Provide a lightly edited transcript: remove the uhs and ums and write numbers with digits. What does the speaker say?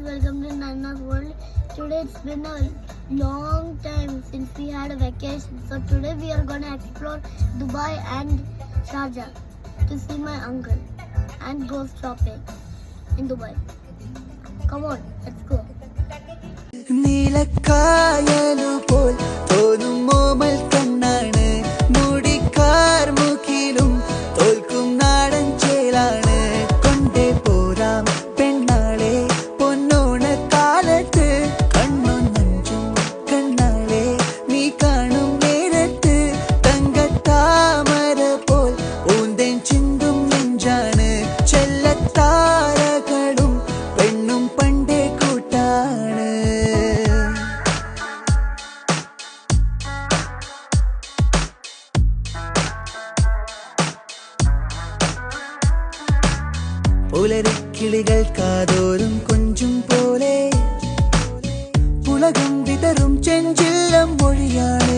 welcome to Nana's World. Today it's been a long time since we had a vacation. So today we are gonna explore Dubai and Sharjah to see my uncle and go shopping in Dubai. Come on, let's go. നീലക്കായലു പോൽ തോന്നും മോമൽ കണ്ണാണ് മുടിക്കാർ മുഖിലും തോൽക്കും നാടൻ ചേലാണ് കൊണ്ടേ പോരാം പെണ്ണാളെ പൊന്നോണ കാലത്ത് കണ്ണു നഞ്ചും കണ്ണാളെ നീ കാണും നേരത്ത് തങ്കത്താമര പോൽ ഊന്തൻ ചിന്തും നെഞ്ചാണ് ചെല്ലത്താരകളും പെണ്ണും പണ്ടേ കൂട്ടാണ്. പുലരിക്കിളികൾ കാതോരും കൊഞ്ചും പോലെ പുളകം വിതറും ചെഞ്ചില്ലം മൊഴിയാണ്